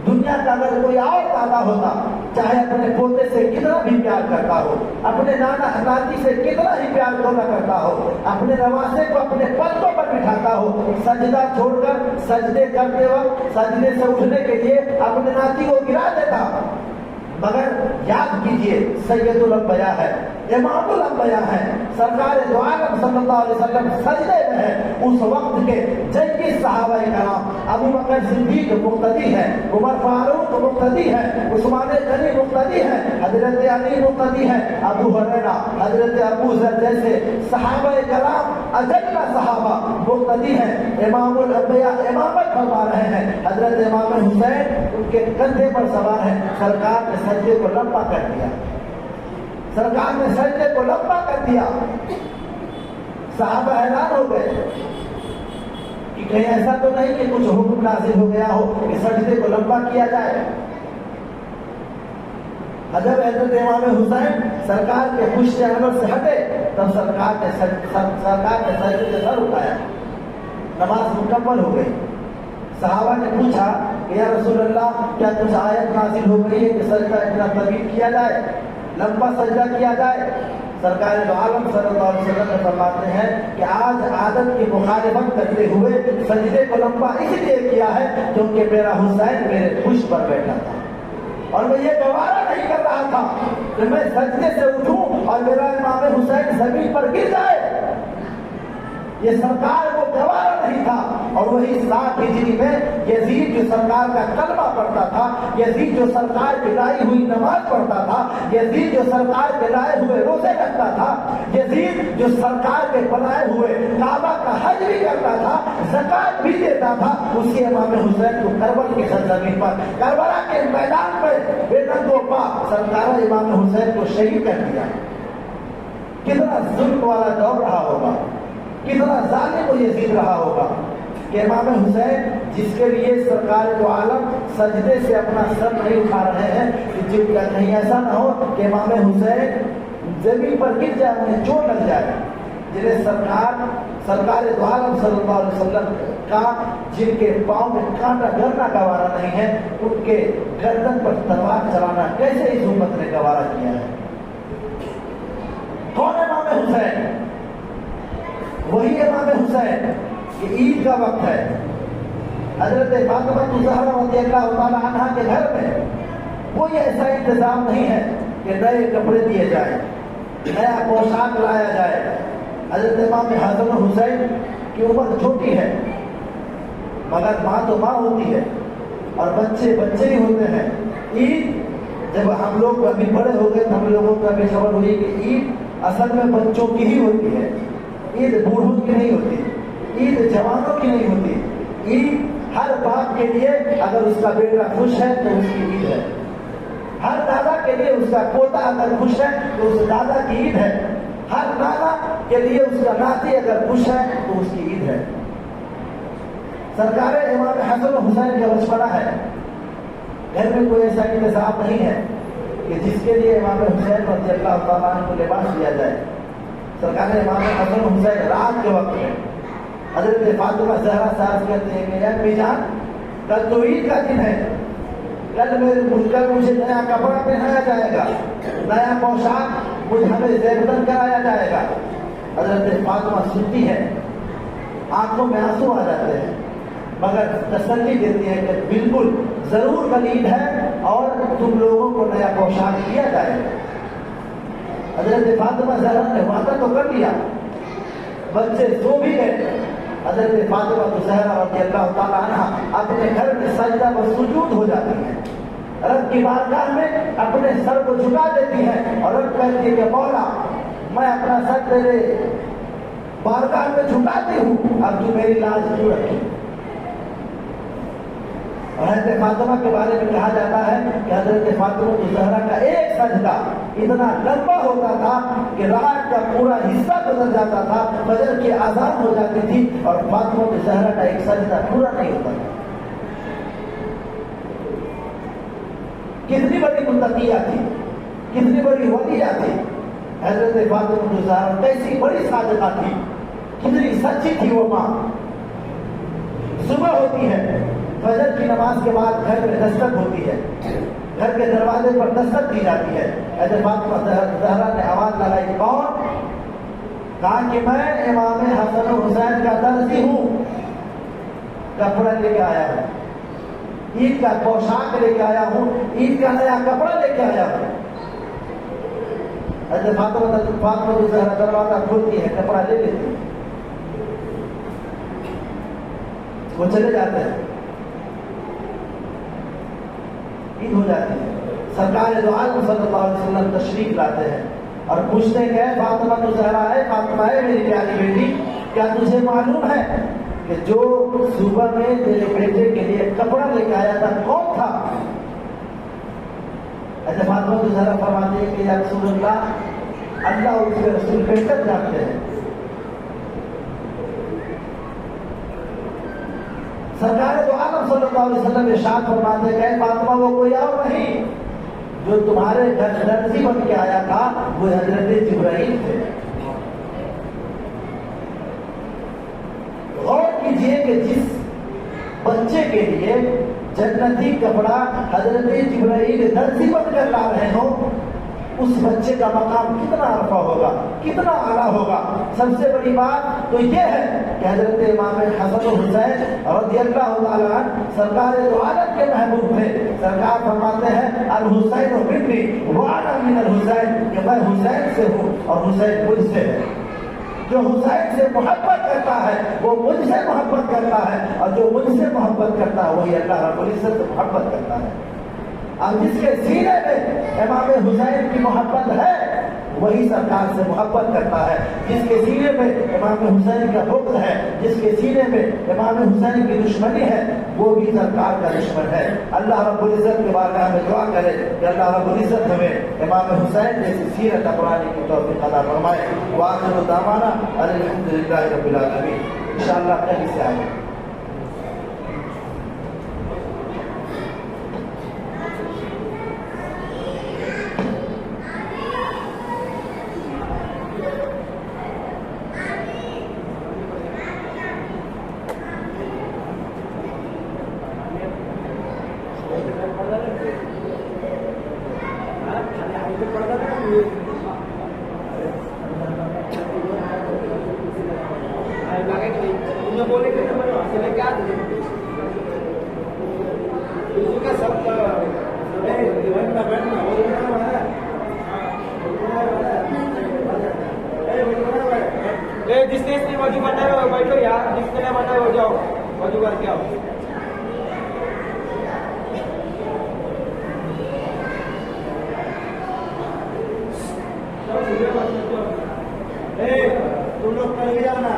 دنیا کا اگر کوئی اور دادا ہوتا, چاہے اپنے پوتے سے کتنا بھی پیار کرتا ہو, اپنے نانا ناتی سے کتنا ہی پیار کرتا ہو, اپنے نواسے کو اپنے پلکوں پر بٹھاتا ہو, سجدہ چھوڑ کر سجدے کرتے وقت سجدے سے اٹھنے کے لیے اپنے ناتی کو گرا دیتا. مگر یاد کیجئے, سید الانبیاء ہے, امام الانبیاء ہے, سرکار دو عالم صلی اللہ علیہ وسلم سجدے میں ہے. اس وقت کے جنگی صحابہ کرام, ابو بکر صدیق مقتدی ہے, عمر فاروق مقتدی ہے, عثمان غنی مقتدی ہے, حضرت علی مقتدی ہے, ابو ہریرہ, حضرت ابو ذر جیسے صحابہ کرام اجل صحابہ مقتدی ہیں. امام الانبیاء امامت فرما رہے ہیں. حضرت امام حسین ان کے کندھے پر سوار ہیں. سرکار نے سجدے کو لمبا کر دیا, سرکار نے سجدے کو لمبا کر دیا. صحابہ حیران ہو گئے کہ کہیں ایسا تو نہیں کہ کچھ حکم نازل ہو گیا ہو کہ سجدے کو لمبا کیا جائے. جب حضرت امام حسین سرکار کے پشت انور سے ہٹے, تب سرکار نے سجدے سے سر اٹھایا. نماز مکمل ہو گئی. صحابہ نے پوچھا کہ یا رسول اللہ, کیا کچھ آیت نازل ہو گئی ہے کہ سجدہ اتنا طویل کیا جائے, لمبا سجدہ کیا جائے؟ سرکار دو عالم صلی اللہ علیہ وسلم فرماتے ہیں کہ آج عادت کی مخالفت کرتے ہوئے سجدے کو لمبا اس لیے کیا ہے کیونکہ میرا حسین میرے پشت پر بیٹھا تھا, اور میں یہ گوارا نہیں کر رہا تھا کہ میں سجدے سے اٹھوں اور میرا امام حسین زمین پر گر جائے. یہ سرکار کو گوارا نہیں تھا. اور وہی 7 ہجری میں یزید جو سرکار کا کلمہ پڑھتا تھا, یزید جو سرکار کی لائی ہوئی نماز پڑھتا تھا, یزید جو سرکار کے لائے ہوئے روزے رکھتا تھا, یزید جو سرکار کے بنائے ہوئے کعبہ کا حج بھی کرتا تھا, زکات بھی دیتا تھا, اسی امام حسین کو کربلا کی سرزمین پر, کربلا کے میدان میں بے ننگ و پا سرکار امام حسین کو شہید کر دیا. کتنا ظلم والا دور رہا ہوگا, کتنا ظالم و یزید رہا ہوگا کہ امام حسین جس کے لیے سرکار دو عالم سجدے سے اپنا سر نہیں اٹھا رہے ہیں, کہ کہیں ایسا نہ ہو کہ امام حسین زمین پر گر جائے, انہیں چوٹ لگ جائے, جنہیں سرکار دو عالم صلی اللہ علیہ وسلم کا جن کے پاؤں میں کانٹا گرنا گوارا نہیں ہے, ان کے گردن پر تلوار چلانا کیسے اس امت نے گوارا کیا ہے؟ کون امام حسین؟ وہی امام حسین. یہ عید کا وقت ہے. حضرت فاطمہ الزہرا رضی اللہ تعالی عنہا کے گھر میں کوئی ایسا انتظام نہیں ہے کہ نئے کپڑے دیے جائیں, نیا پوشاک لایا جائے. حضرت امام حسن حسین کی عمر چھوٹی ہے, مگر ماں تو ماں ہوتی ہے اور بچے بچے ہی ہوتے ہیں. عید جب ہم لوگ ابھی بڑے ہو گئے تو ہم لوگوں کو ابھی خبر ہوئی کہ عید اصل میں بچوں کی ہی ہوتی ہے. عید بوڑھوں کی نہیں ہوتی, عید جوانوں کی نہیں ہوتی. عید ہر باپ کے لیے اگر اس کا بیٹا خوش ہے تو اس کی عید ہے. ہر دادا کے لیے اس کا پوتا اگر خوش ہے تو اس دادا کی عید ہے. ہر نانا کے لیے اس کا ناتی اگر خوش ہے تو اس کی عید ہے. سرکار امام حسن حسین کا بچپنا ہے. گھر میں کوئی ایسا انتظام نہیں ہے کہ جس کے لیے امام حسین رضی اللہ تعالیٰ عنہ کو لباس دیا جائے. سرکار امام حسن حسین رات کے وقت میں حضرت فاطمہ زہرا صاحب کہتے ہیں کہ امی جان, کل تو عید کا دن ہے, کل مجھے نیا کپڑا پہنایا جائے گا, نیا پوشاک ہمیں زیبتن کرایا جائے گا. حضرت فاطمہ سنتی ہے, آنکھوں میں آنسو آ جاتے ہیں, مگر تسلی دیتی ہے کہ بالکل ضرور کل عید ہے اور تم لوگوں کو نیا پوشاک دیا جائے گا. حضرت فاطمہ زہرا نے وعدہ تو کر لیا, بچے سو بھی گئے. حضرت فاطمہ زہرا رضی اللہ تعالیٰ عنہ اپنے گھر میں سجدہ و سجود ہو جاتی ہیں, رب کی بارگاہ میں اپنے سر کو جھکا دیتی ہیں اور رب کہتی ہے کہ مولا میں اپنا سر تیرے بارگاہ میں جھکاتی ہوں, اب تو میری لاج کیوں رکھی. اور حضرت فاطمہ کے بارے میں کہا جاتا ہے کہ حضرت فاطمہ الزہرا کا ایک سجدہ اتنا لمبا ہوتا تھا کہ رات کا پورا حصہ گزر جاتا تھا، فجر کی اذان ہو جاتی تھی اور فاطمہ الزہرا کا ایک سجدہ پورا نہیں ہوتا تھا۔ کتنی بڑی متقیہ تھی، کتنی بڑی ولیہ تھی حضرت فاطمہ الزہرا، کیسی بڑی صادقہ تھی، کتنی سچی تھی وہ ماں۔ صبح ہوتی ہے، فجر کی نماز کے بعد گھر میں دستک ہوتی ہے، گھر کے دروازے پر دستک دی جاتی ہے۔ حضرت فاطمہ زہرا نے آواز لگائی، کون؟ کہا کہ میں امام حسن و حسین کا درزی ہوں، کپڑا لے کے آیا ہوں، عید کا پوشاک لے کے آیا ہوں، عید کا نیا کپڑا لے کے آیا ہوں۔ حضرت فاطمہ زہرا دروازہ کھولتی ہے، کپڑا لے لیتی ہے، وہ چلے جاتے ہیں، عید ہو جاتی ہے۔ سرکار دو عالم صلی اللہ علیہ وسلم تشریف لاتے ہیں اور پوچھتے ہیں کہ فاطمہ تو زہرا ہے، فاطمہ ہے میری پیاری بیٹی، کیا تجھے معلوم ہے کہ جو صبح میں تیرے بیٹے کے لیے کپڑا لے کے آیا تھا کون تھا؟ حضرت فاطمہ تو زہرا فرماتے ہیں کہ یا رسول اللہ، اللہ اور اس کے رسول بہتر جانتے ہیں۔ سرکار دو عالم صلی اللہ علیہ وسلم ارشاد فرماتے ہیں کہ فاطمہ وہ کوئی اور نہیں، جو تمہارے گھر درزی بن کے آیا تھا وہ حضرت جبرائیل تھے۔ غور کیجئے کہ جس بچے کے لیے جنتی کپڑا حضرت جبرائیل درزی بن کر لا رہے ہوں، اس بچے کا مقام کتنا رفع ہوگا، کتنا اعلیٰ ہوگا۔ سب سے بڑی بات تو یہ ہے کہ حضرت امام حسن و حسین رضی اللہ تعالیٰ عنہ سرکار دو عالم کے محبوب تھے۔ سرکار فرماتے ہیں الحسین منی وانا من الحسین، کہ میں حسین سے ہوں اور حسین مجھ سے ہے۔ جو حسین سے محبت کرتا ہے وہ مجھ سے محبت کرتا ہے، اور جو مجھ سے محبت کرتا ہے وہی اللہ رب العزت سے محبت کرتا ہے۔ اب جس کے سینے میں امام حسین کی محبت ہے وہی سرکار سے محبت کرتا ہے، جس کے سینے میں امام حسین کا بغض ہے، جس کے سینے میں امام حسین کی دشمنی ہے، وہ بھی سرکار کا دشمن ہے۔ اللہ رب العزت کے بارگاہ میں دعا کرے کہ اللہ رب العزت ہمیں امام حسین جیسی سیرت اپنانے کی توفیق عطا فرمائے۔ وآخر دعوانا الحمدللہ رب العالمین۔ انشاءاللہ کہیں سے آئے۔ جس نے اس نے وضو کرنا ہے وہ بیٹھو یار، جس نے بنا ہے وہ جاؤ وضو کر کے آؤ۔ تم لوگ پہلے جانا۔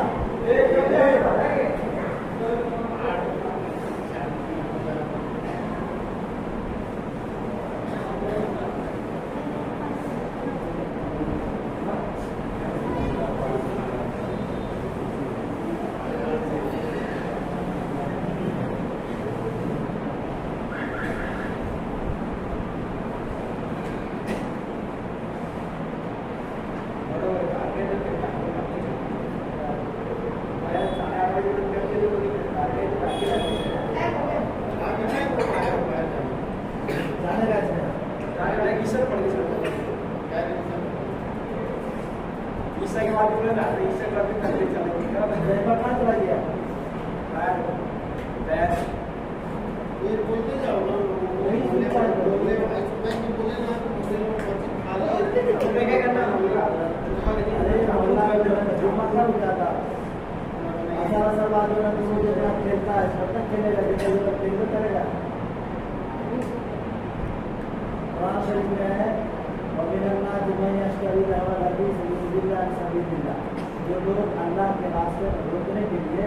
جو لوگ اللہ کے راستے میں روکنے کے لیے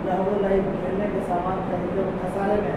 لہو لہی کھیلنے کے سامان خریدتے ہیں خسارے میں،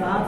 7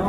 9